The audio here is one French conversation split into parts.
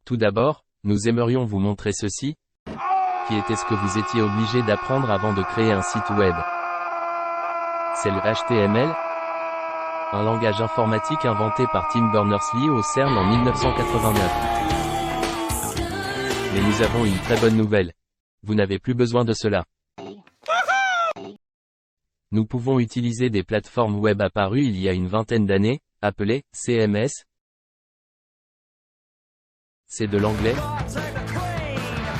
Tout d'abord, nous aimerions vous montrer ceci, qui était ce que vous étiez obligé d'apprendre avant de créer un site web. C'est le HTML, un langage informatique inventé par Tim Berners-Lee au CERN en 1989. Mais nous avons une très bonne nouvelle. Vous n'avez plus besoin de cela. Nous pouvons utiliser des plateformes web apparues il y a une vingtaine d'années, appelées CMS. C'est de l'anglais.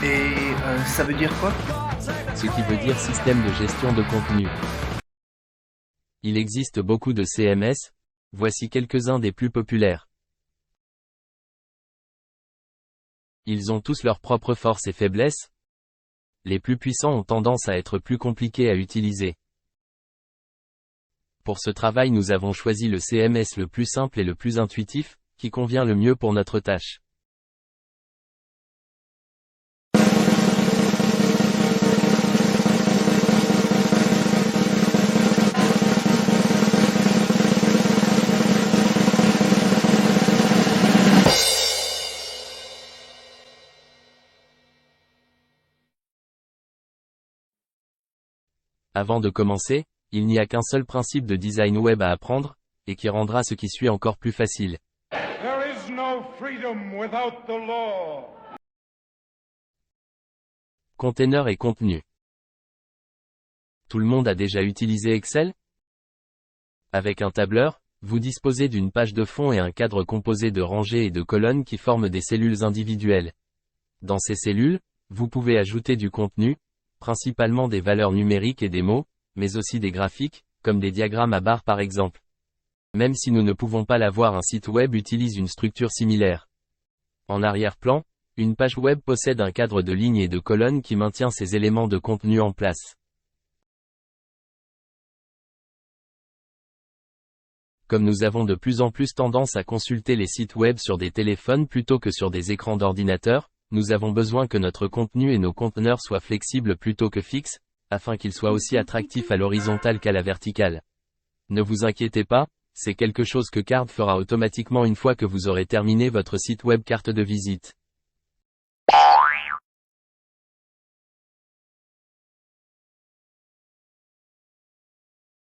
Et ça veut dire quoi? Ce qui veut dire système de gestion de contenu. Il existe beaucoup de CMS, voici quelques-uns des plus populaires. Ils ont tous leurs propres forces et faiblesses. Les plus puissants ont tendance à être plus compliqués à utiliser. Pour ce travail, nous avons choisi le CMS le plus simple et le plus intuitif, qui convient le mieux pour notre tâche. Avant de commencer, il n'y a qu'un seul principe de design web à apprendre, et qui rendra ce qui suit encore plus facile. There is no freedom without the law. Container et contenu. Tout le monde a déjà utilisé Excel? Avec un tableur, vous disposez d'une page de fond et un cadre composé de rangées et de colonnes qui forment des cellules individuelles. Dans ces cellules, vous pouvez ajouter du contenu, principalement des valeurs numériques et des mots, mais aussi des graphiques, comme des diagrammes à barres par exemple. Même si nous ne pouvons pas l'avoir, un site web utilise une structure similaire. En arrière-plan, une page web possède un cadre de lignes et de colonnes qui maintient ces éléments de contenu en place. Comme nous avons de plus en plus tendance à consulter les sites web sur des téléphones plutôt que sur des écrans d'ordinateur, nous avons besoin que notre contenu et nos conteneurs soient flexibles plutôt que fixes, afin qu'ils soient aussi attractifs à l'horizontale qu'à la verticale. Ne vous inquiétez pas, c'est quelque chose que Card fera automatiquement une fois que vous aurez terminé votre site web carte de visite.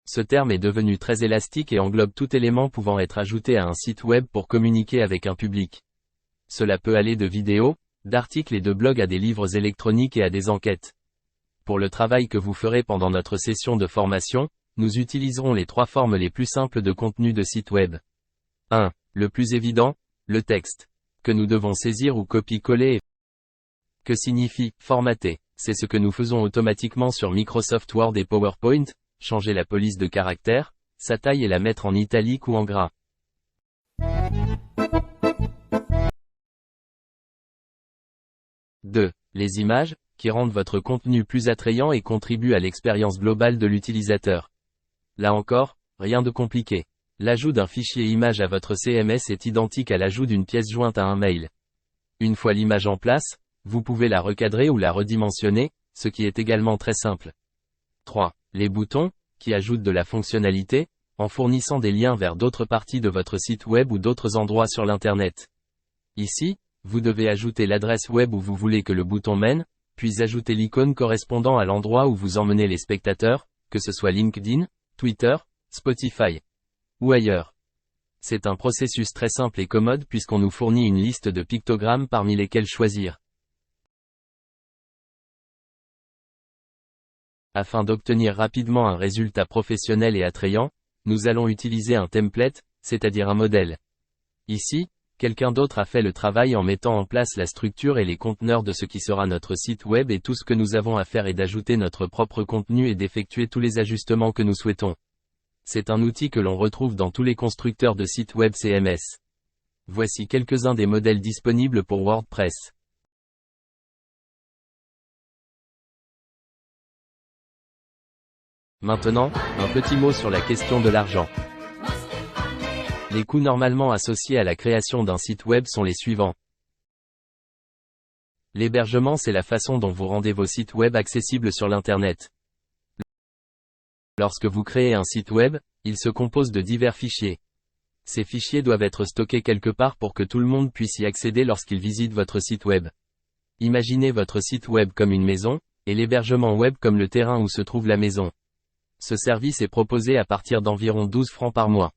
Ce terme est devenu très élastique et englobe tout élément pouvant être ajouté à un site web pour communiquer avec un public. Cela peut aller de vidéos, d'articles et de blogs à des livres électroniques et à des enquêtes. Pour le travail que vous ferez pendant notre session de formation, nous utiliserons les trois formes les plus simples de contenu de site web. 1. Le plus évident, le texte, que nous devons saisir ou copier-coller. Que signifie formater? C'est ce que nous faisons automatiquement sur Microsoft Word et PowerPoint, changer la police de caractère, sa taille et la mettre en italique ou en gras. 2. Les images, qui rendent votre contenu plus attrayant et contribuent à l'expérience globale de l'utilisateur. Là encore, rien de compliqué. L'ajout d'un fichier image à votre CMS est identique à l'ajout d'une pièce jointe à un mail. Une fois l'image en place, vous pouvez la recadrer ou la redimensionner, ce qui est également très simple. 3. Les boutons, qui ajoutent de la fonctionnalité, en fournissant des liens vers d'autres parties de votre site web ou d'autres endroits sur l'Internet. Ici, vous devez ajouter l'adresse web où vous voulez que le bouton mène, puis ajouter l'icône correspondant à l'endroit où vous emmenez les spectateurs, que ce soit LinkedIn, Twitter, Spotify ou ailleurs. C'est un processus très simple et commode puisqu'on nous fournit une liste de pictogrammes parmi lesquels choisir. Afin d'obtenir rapidement un résultat professionnel et attrayant, nous allons utiliser un template, c'est-à-dire un modèle. Ici, quelqu'un d'autre a fait le travail en mettant en place la structure et les conteneurs de ce qui sera notre site web, et tout ce que nous avons à faire est d'ajouter notre propre contenu et d'effectuer tous les ajustements que nous souhaitons. C'est un outil que l'on retrouve dans tous les constructeurs de sites web CMS. Voici quelques-uns des modèles disponibles pour WordPress. Maintenant, un petit mot sur la question de l'argent. Les coûts normalement associés à la création d'un site web sont les suivants. L'hébergement, c'est la façon dont vous rendez vos sites web accessibles sur l'Internet. Lorsque vous créez un site web, il se compose de divers fichiers. Ces fichiers doivent être stockés quelque part pour que tout le monde puisse y accéder lorsqu'il visite votre site web. Imaginez votre site web comme une maison, et l'hébergement web comme le terrain où se trouve la maison. Ce service est proposé à partir d'environ 12 francs par mois.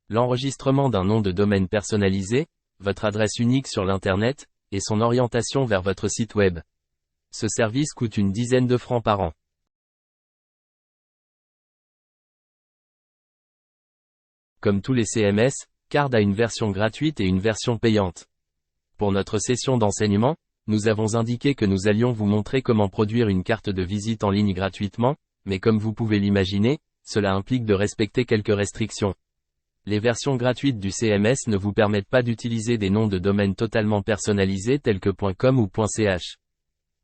L'enregistrement d'un nom de domaine personnalisé, votre adresse unique sur l'Internet, et son orientation vers votre site web. Ce service coûte une dizaine de francs par an. Comme tous les CMS, Card a une version gratuite et une version payante. Pour notre session d'enseignement, nous avons indiqué que nous allions vous montrer comment produire une carte de visite en ligne gratuitement, mais comme vous pouvez l'imaginer, cela implique de respecter quelques restrictions. Les versions gratuites du CMS ne vous permettent pas d'utiliser des noms de domaine totalement personnalisés tels que .com ou .ch.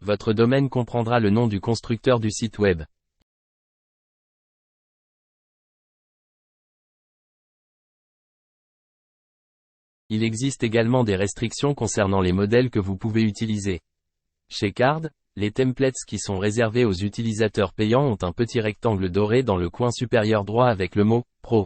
Votre domaine comprendra le nom du constructeur du site web. Il existe également des restrictions concernant les modèles que vous pouvez utiliser. Chez Card, les templates qui sont réservés aux utilisateurs payants ont un petit rectangle doré dans le coin supérieur droit avec le mot « Pro ».